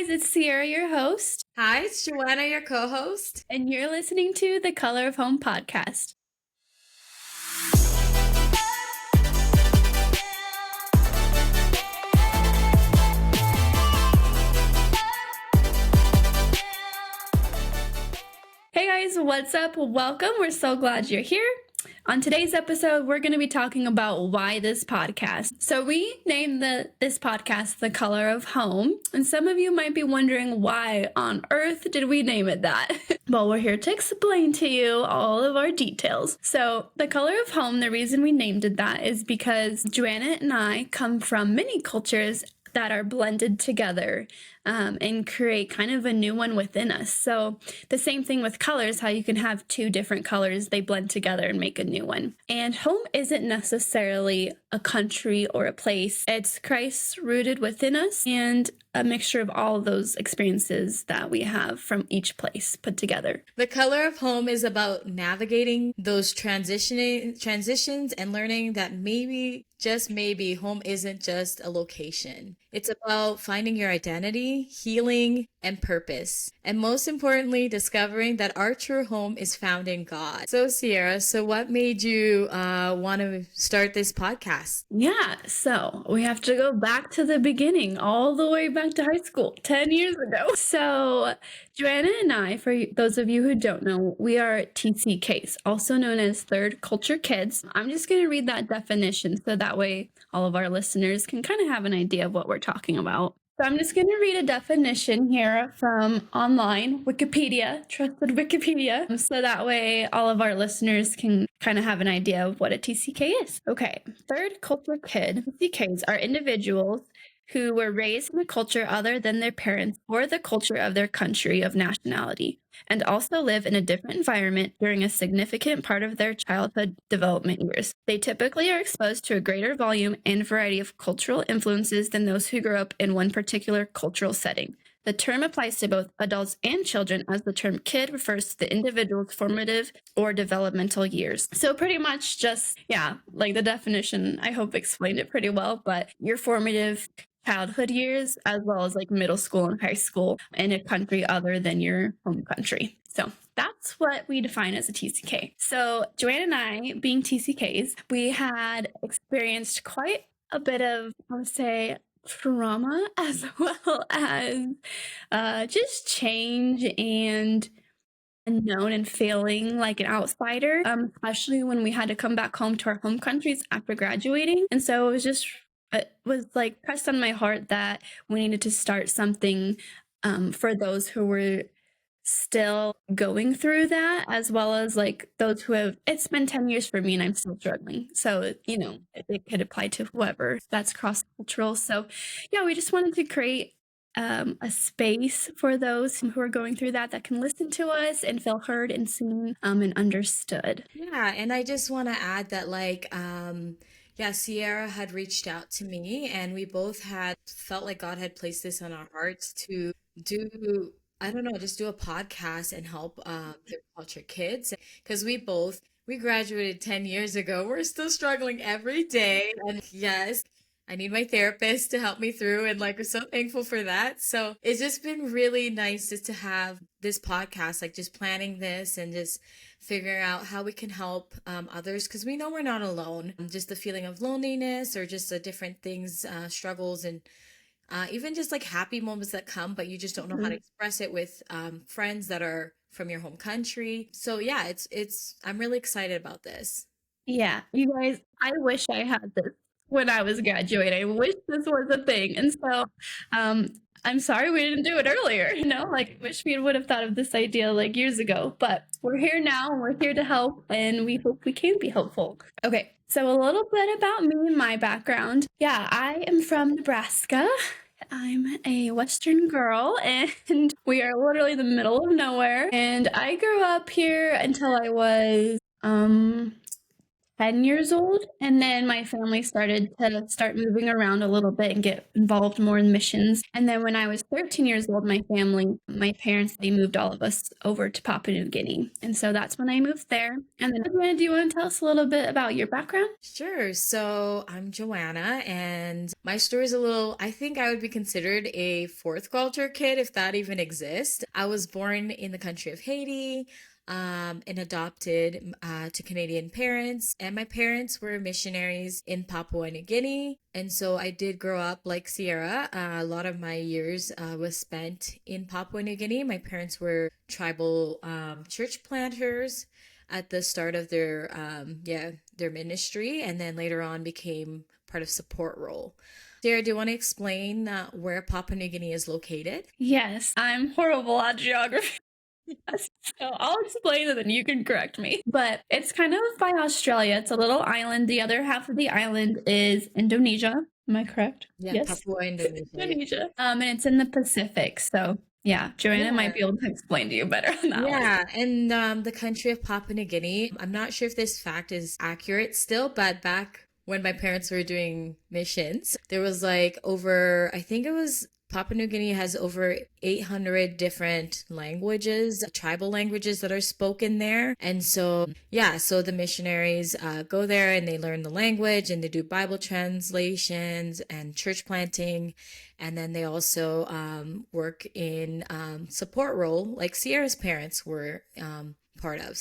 guys, it's Sierra, your host, Hi, it's Joanna, your co-host. and you're listening to the Color of Home podcast. Hey guys, what's up? Welcome. We're so glad you're here. On today's episode, we're going to be talking about why this podcast. So we named this podcast The Color of Home, and some of you might be wondering why on earth did we name it that? Well, we're here to explain to you all of our details. So The Color of Home, the reason we named it that is because Joanna and I come from many cultures that are blended together and create kind of a new one within us. So the same thing with colors, how you can have two different colors, they blend together and make a new one. And home isn't necessarily a country or a place. It's Christ rooted within us and a mixture of all of those experiences that we have from each place put together. The Color of Home is about navigating those transitions and learning that maybe, just maybe, home isn't just a location. It's about finding your identity, healing, and purpose. And most importantly, discovering that our true home is found in God. So Sierra, what made you want to start this podcast? Yeah, so we have to go back to the beginning, all the way back to high school, 10 years ago. So Joanna and I, for those of you who don't know, we are TCKs, also known as Third Culture Kids. I'm just going to read that definition so that way all of our listeners can kind of have an idea of what we're talking about. So I'm just going to read a definition here from online, Wikipedia, trusted Wikipedia, so that way all of our listeners can kind of have an idea of what a TCK is. Okay, third culture kid, TCKs are individuals who were raised in a culture other than their parents or the culture of their country of nationality, and also live in a different environment during a significant part of their childhood development years. They typically are exposed to a greater volume and variety of cultural influences than those who grew up in one particular cultural setting. The term applies to both adults and children, as the term kid refers to the individual's formative or developmental years. So pretty much just, like the definition, I hope explained it pretty well, but your formative childhood years, as well as like middle school and high school in a country other than your home country. So that's what we define as a TCK. So Joanna and I, being TCKs, we had experienced quite a bit of, I would say, trauma as well as just change and unknown and feeling like an outsider, especially when we had to come back home to our home countries after graduating. And so it was like pressed on my heart that we needed to start something for those who were still going through that, as well as like those who have, it's been 10 years for me and I'm still struggling. So, it could apply to whoever that's cross-cultural. So yeah, we just wanted to create a space for those who are going through that can listen to us and feel heard and seen and understood. Yeah, and I just want to add that Sierra had reached out to me and we both had felt like God had placed this on our hearts to do, I don't know, just do a podcast and help the culture kids. Because we graduated 10 years ago. We're still struggling every day. And yes, I need my therapist to help me through, and like we're so thankful for that. So it's just been really nice just to have this podcast, like just planning this and just figuring out how we can help others, because we know we're not alone. Just the feeling of loneliness or just the different things, struggles, and even just like happy moments that come, but you just don't know how to express it with friends that are from your home country. So yeah, I'm really excited about this. Yeah, you guys, I wish I had this when I was graduating. I wish this was a thing. And so I'm sorry we didn't do it earlier. I wish we would have thought of this idea like years ago. But we're here now and we're here to help, and we hope we can be helpful. Okay, so a little bit about me and my background. Yeah, I am from Nebraska. I'm a Western girl, and we are literally in the middle of nowhere. And I grew up here until I was 10 years old, and then my family started to start moving around a little bit and get involved more in missions. And then when I was 13 years old, my parents, they moved all of us over to Papua New Guinea. And so that's when I moved there. And then, Joanna, do you want to tell us a little bit about your background? Sure. So I'm Joanna, and my story is a little, I think I would be considered a fourth culture kid, if that even exists. I was born in the country of Haiti, and adopted to Canadian parents, and my parents were missionaries in Papua New Guinea. And so I did grow up like Sierra. A lot of my years was spent in Papua New Guinea. My parents were tribal church planters at the start of their ministry, and then later on became part of support role. Sarah, do you want to explain where Papua New Guinea is located? Yes, I'm horrible at geography. So I'll explain and then you can correct me. But it's kind of by Australia. It's a little island. The other half of the island is Indonesia. Am I correct? Yeah, Yes. Papua, Indonesia. Yeah. Indonesia. And it's in the Pacific. So yeah, Joanna Yeah. might be able to explain to you better on that one. Yeah, and the country of Papua New Guinea, I'm not sure if this fact is accurate still, but back when my parents were doing missions, there was like over, I think it was Papua New Guinea has over 800 different languages, tribal languages that are spoken there. And so, yeah, so the missionaries go there and they learn the language and they do Bible translations and church planting. And then they also work in support role, like Sierra's parents were part of.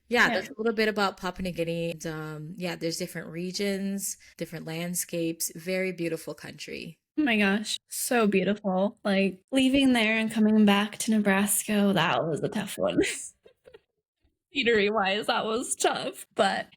Yeah, Yeah. that's a little bit about Papua New Guinea. And, yeah, there's different regions, different landscapes, very beautiful country. Oh my gosh, so beautiful. Like leaving there and coming back to Nebraska, that was a tough one. Scenery wise, that was tough. But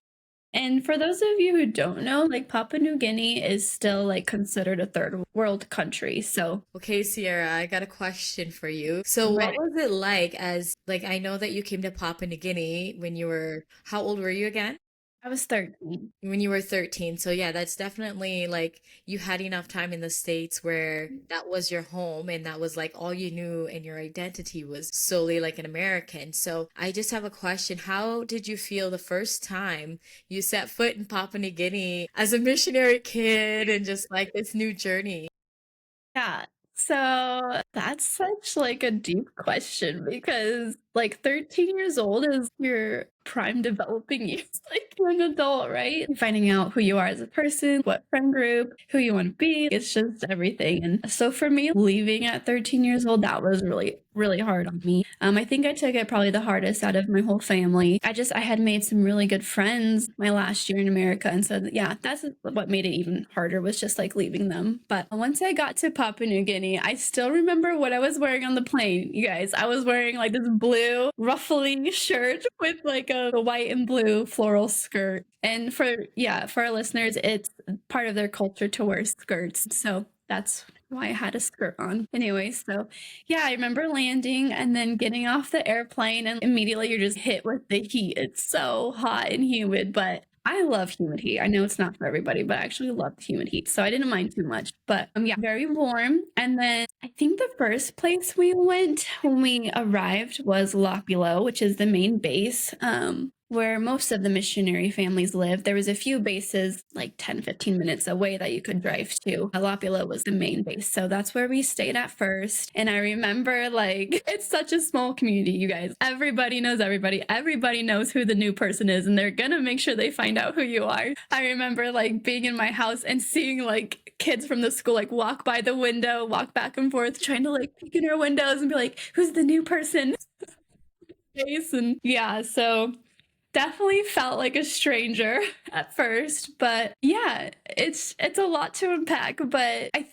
and for those of you who don't know, like Papua New Guinea is still like considered a third world country. So Okay, Sierra, I got a question for you. So I'm what ready. was it like as like I know that you came to Papua New Guinea when you were how old were you again? I was 13. When you were 13. So yeah, that's definitely like you had enough time in the States where that was your home and that was like all you knew and your identity was solely like an American. So I just have a question. How did you feel the first time you set foot in Papua New Guinea as a missionary kid and just like this new journey? Yeah. So that's such like a deep question because like 13 years old is your prime developing years, like young adult, right? Finding out who you are as a person, what friend group, who you want to be. It's just everything. And so for me, leaving at 13 years old, that was really, really hard on me. I think I took it probably the hardest out of my whole family. I had made some really good friends my last year in America. And so, yeah, that's what made it even harder was just like leaving them. But once I got to Papua New Guinea, I still remember what I was wearing on the plane. You guys, I was wearing like this blue ruffling shirt with like a white and blue floral skirt. And for our listeners, it's part of their culture to wear skirts. So that's why I had a skirt on. Anyway, so yeah, I remember landing and then getting off the airplane, and immediately you're just hit with the heat. It's so hot and humid, but I love humid heat. I know it's not for everybody, but I actually love humid heat. So I didn't mind too much. But yeah, very warm. And then I think the first place we went when we arrived was Lockbelow, which is the main base. Where most of the missionary families live. There was a few bases like 10, 15 minutes away that you could drive to. Alapula was the main base. So that's where we stayed at first. And I remember like it's such a small community, you guys. Everybody knows everybody. Everybody knows who the new person is and they're gonna make sure they find out who you are. I remember like being in my house and seeing like kids from the school like walk by the window, walk back and forth, trying to like peek in our windows and be like, who's the new person? And yeah, so definitely felt like a stranger at first, but yeah, it's a lot to unpack, but I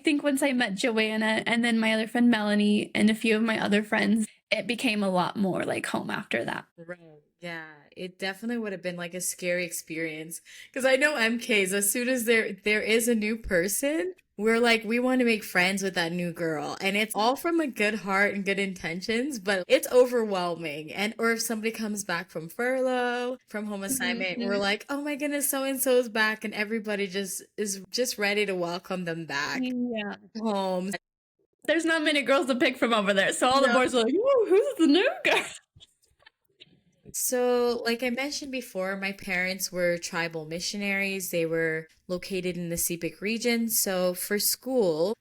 think once I met Joanna and then my other friend Melanie and a few of my other friends, it became a lot more like home after that. Right. Yeah, it definitely would have been like a scary experience because I know MKs as soon as there is a new person, we're like we want to make friends with that new girl and it's all from a good heart and good intentions, but it's overwhelming. And or if somebody comes back from furlough, from home assignment, we're Mhm. like, "Oh my goodness, so and so is back," and everybody just is just ready to welcome them back Yeah. home. There's not many girls to pick from over there, so all the No. boys are like, "Ooh, who's the new girl?" So, like I mentioned before, my parents were tribal missionaries. They were located in the Sepik region. So, for school,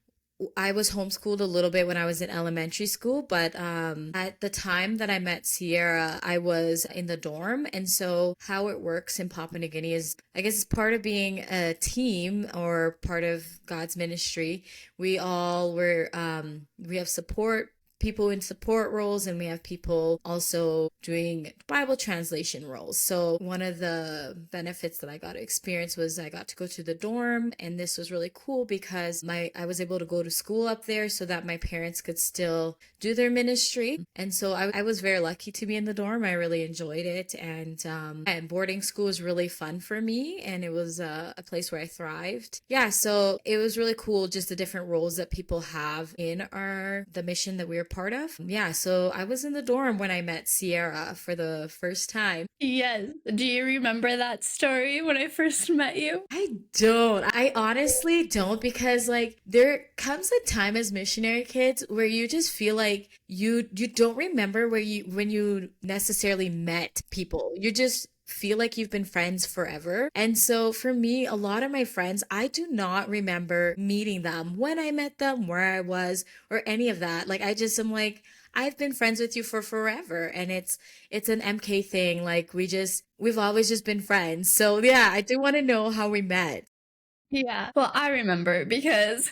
I was homeschooled a little bit when I was in elementary school, but at the time that I met Sierra, I was in the dorm. And so, how it works in Papua New Guinea is, I guess, it's part of being a team or part of God's ministry. We have support people in support roles, and we have people also doing Bible translation roles. So one of the benefits that I got to experience was I got to go to the dorm, and this was really cool because my I was able to go to school up there so that my parents could still do their ministry. And so I was very lucky to be in the dorm. I really enjoyed it, and boarding school was really fun for me, and it was a place where I thrived. Yeah, so it was really cool just the different roles that people have in our the mission that we were part of. Yeah, so I was in the dorm when I met Sierra for the first time. Yes. Do you remember that story when I first met you? I don't. I honestly don't because like there comes a time as missionary kids where you just feel like you don't remember where you when you necessarily met people. You just feel like you've been friends forever. And so for me, a lot of my friends, I do not remember meeting them, when I met them, where I was, or any of that. Like I just am like I've been friends with you for forever, and it's an MK thing. Like we've always just been friends. So yeah, I do want to know how we met. Yeah. Well, I remember because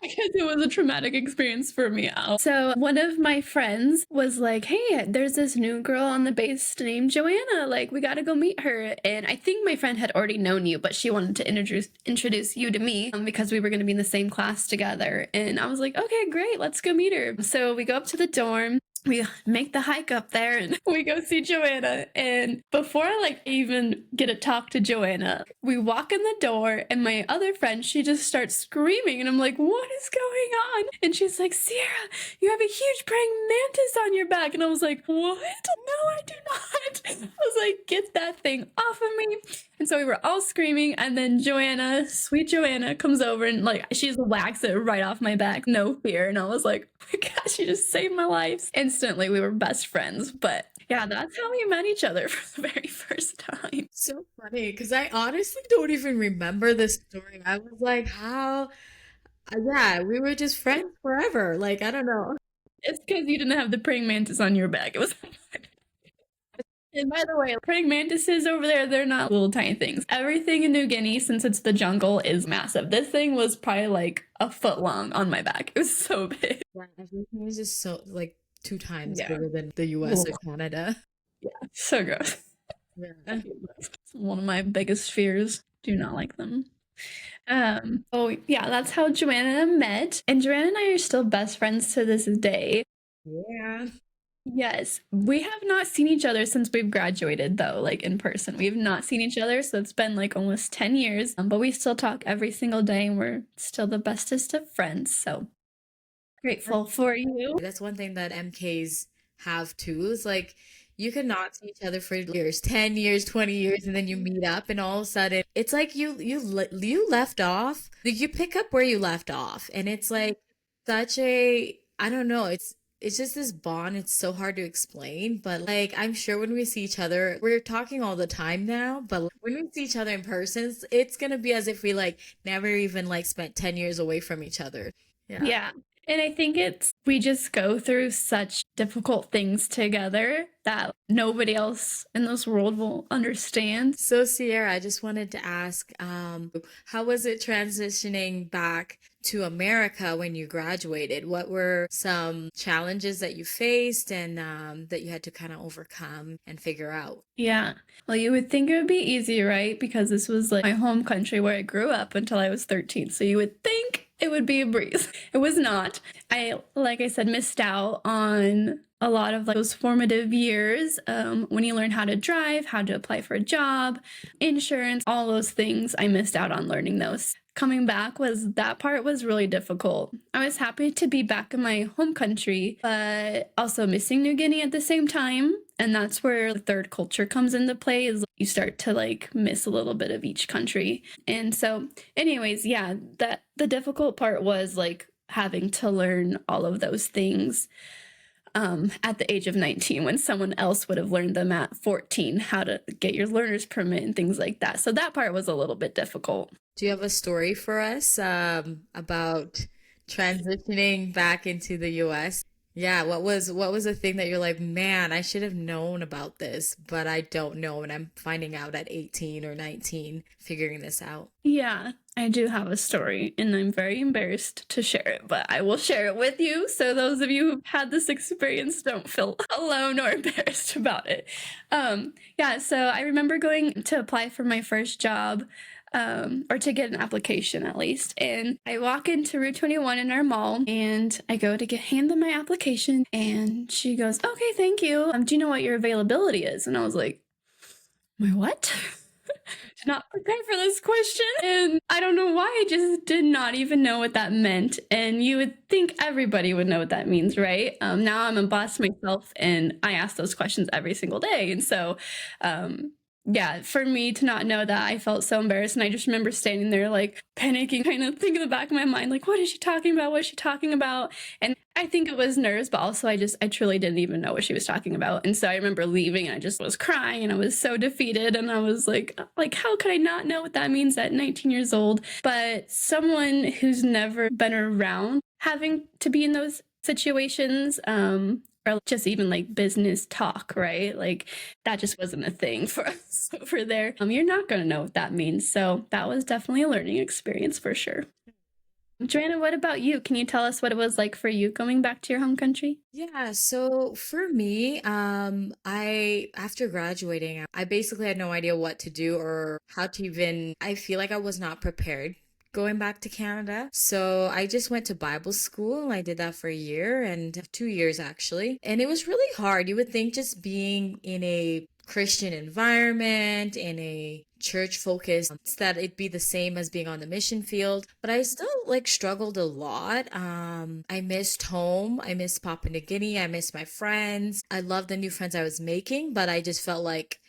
because it was a traumatic experience for me. So one of my friends was like, "Hey, there's this new girl on the base named Joanna. Like, we got to go meet her." And I think my friend had already known you, but she wanted to introduce you to me because we were going to be in the same class together. And I was like, "Okay, great, let's go meet her." So we go up to the dorm. We make the hike up there and we go see Joanna. And before I like even get to talk to Joanna, we walk in the door and my other friend, she just starts screaming. And I'm like, what is going on? And she's like, Sierra, you have a huge praying mantis on your back. And I was like, what? No, I do not. I was like, get that thing off of me. And so we were all screaming. And then Joanna, sweet Joanna, comes over and like she just whacks it right off my back, no fear. And I was like, oh my gosh, she just saved my life. Instantly, we were best friends. But yeah, that's how we met each other for the very first time. So funny because I honestly don't even remember this story. I was like, how? Yeah, we were just friends forever. Like, I don't know. It's because you didn't have the praying mantis on your back. It was. And by the way, praying mantises over there, they're not little tiny things. Everything in New Guinea, since it's the jungle, is massive. This thing was probably like a foot long on my back. It was so big. Yeah, everything was just so like two times Yeah. bigger than the US or Canada. Yeah. So gross. Yeah. It's one of my biggest fears. Do not like them. Oh yeah, that's how Joanna and I met. And Joanna and I are still best friends to this day. Yeah. Yes, we have not seen each other since we've graduated, though, like in person. We've not seen each other, so it's been like almost 10 years, but we still talk every single day and we're still the bestest of friends. So grateful for you. That's one thing that MKs have too. Is like you can not see each other for years, 10 years, 20 years, and then you meet up and all of a sudden it's like you left off. Like you pick up where you left off. And it's like such a I don't know, it's just this bond. It's so hard to explain, but like I'm sure when we see each other, we're talking all the time now, but when we see each other in person, it's gonna be as if we like never even like spent 10 years away from each other. Yeah. Yeah. And I think we just go through such difficult things together that nobody else in this world will understand. So, Sierra, I just wanted to ask, how was it transitioning back to America when you graduated? What were some challenges that you faced and that you had to kind of overcome and figure out? Yeah. Well, you would think it would be easy, right? Because this was like my home country where I grew up until I was 13. So you would think it would be a breeze. It was not. Like I said, missed out on a lot of like those formative years when you learn how to drive, how to apply for a job, insurance, all those things. I missed out on learning those. Coming back that part was really difficult. I was happy to be back in my home country, but also missing New Guinea at the same time. And that's where the third culture comes into play is you start to like miss a little bit of each country. And so anyways, yeah, that the difficult part was like having to learn all of those things. at the age of 19 when someone else would have learned them at 14 how to get your learner's permit and things like that. So that part was a little bit difficult. Do you have a story for us about transitioning back into the US? Yeah, what was the thing that you're like, man, I should have known about this, but I don't know, and I'm finding out at 18 or 19, figuring this out. Yeah, I do have a story, and I'm very embarrassed to share it, but I will share it with you so those of you who've had this experience don't feel alone or embarrassed about it. Yeah, so I remember going to apply for my first job, or to get an application at least, and I walk into Route 21 in our mall, and I go to hand them my application, and she goes, "Okay, thank you. Do you know what your availability is?" And I was like, "My what?" Did not prepare for this question. And I don't know why I just did not even know what that meant. And you would think everybody would know what that means, right? Now I'm a boss myself and I ask those questions every single day. And so, yeah, for me to not know that, I felt so embarrassed. And I just remember standing there like panicking, kind of thinking in the back of my mind, like, what is she talking about? What is she talking about? And I think it was nerves, but also I truly didn't even know what she was talking about. And so I remember leaving and I just was crying and I was so defeated. And I was like, how could I not know what that means at 19 years old? But someone who's never been around having to be in those situations, or just even like business talk, right? Like that just wasn't a thing for us over there. You're not going to know what that means. So that was definitely a learning experience for sure. Joanna, what about you? Can you tell us what it was like for you going back to your home country? Yeah, so for me, I after graduating, I basically had no idea what to do or how to even, I feel like I was not prepared going back to Canada. So I just went to Bible school. I did that for a year and 2 years actually. And it was really hard. You would think just being in a Christian environment, in a church focus, that it'd be the same as being on the mission field. But I still like struggled a lot. I missed home. I missed Papua New Guinea. I missed my friends. I loved the new friends I was making, but I just felt like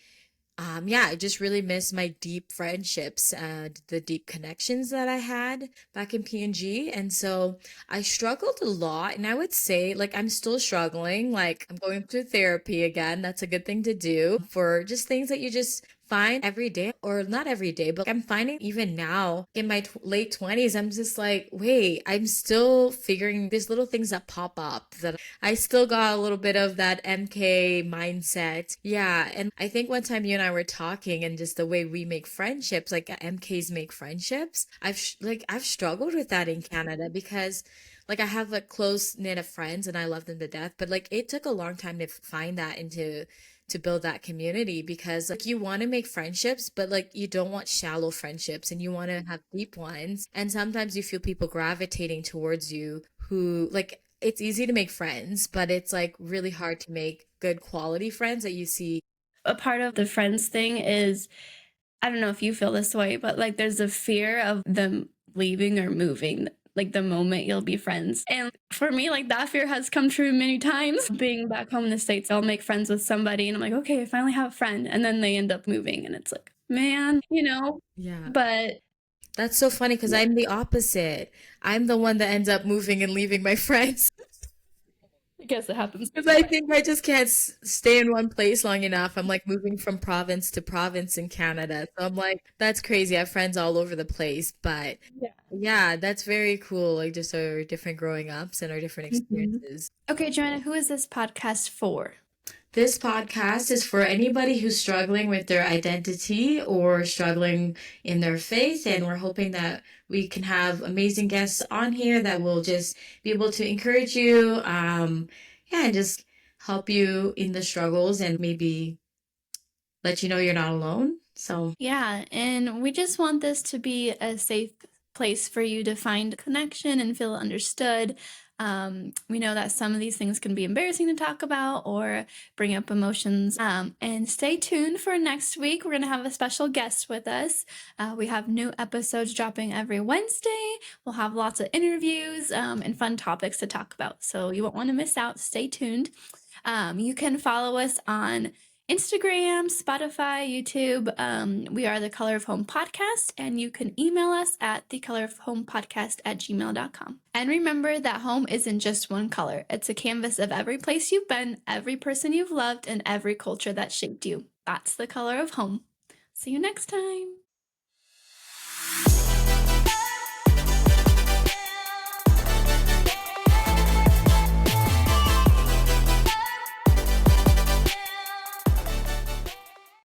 yeah, I just really miss my deep friendships and the deep connections that I had back in PNG. And so I struggled a lot. And I would say, like, I'm still struggling. Like, I'm going through therapy again. That's a good thing to do for just things that you just find every day, or not every day, but I'm finding even now in my late 20s, I'm just like, wait, I'm still figuring these little things that pop up that I still got a little bit of that MK mindset. Yeah. And I think one time you and I were talking and just the way we make friendships, like MKs make friendships, I've struggled with that in Canada because like I have a close knit of friends and I love them to death, but like it took a long time to find that and to build that community because like you want to make friendships, but like you don't want shallow friendships and you want to have deep ones. And sometimes you feel people gravitating towards you who like it's easy to make friends, but it's like really hard to make good quality friends that you see. A part of the friends thing is, I don't know if you feel this way, but like there's a fear of them leaving or moving, like the moment you'll be friends. And for me, like that fear has come true many times. Being back home in the States, I'll make friends with somebody and I'm like, okay, I finally have a friend. And then they end up moving and it's like, man, Yeah. but That's so funny because yeah, I'm the opposite. I'm the one that ends up moving and leaving my friends. I guess it happens. Because I think I just can't stay in one place long enough. I'm like moving from province to province in Canada. So I'm like, that's crazy. I have friends all over the place. But Yeah. yeah, that's very cool. Like just our different growing ups and our different Mhm. experiences. Okay, Joanna, who is this podcast for? This podcast is for anybody who's struggling with their identity or struggling in their faith. And we're hoping that we can have amazing guests on here that will just be able to encourage you, yeah, and just help you in the struggles and maybe let you know you're not alone. So, Yeah, and we just want this to be a safe place for you to find connection and feel understood. We know that some of these things can be embarrassing to talk about or bring up emotions. And stay tuned for next week. We're going to have a special guest with us. We have new episodes dropping every Wednesday. We'll have lots of interviews and fun topics to talk about. So you won't want to miss out. Stay tuned. You can follow us on Instagram, Spotify, YouTube. We are the Color of Home Podcast, and you can email us at thecolorofhomepodcast@gmail.com. And remember that home isn't just one color. It's a canvas of every place you've been, every person you've loved, and every culture that shaped you. That's the color of home. See you next time.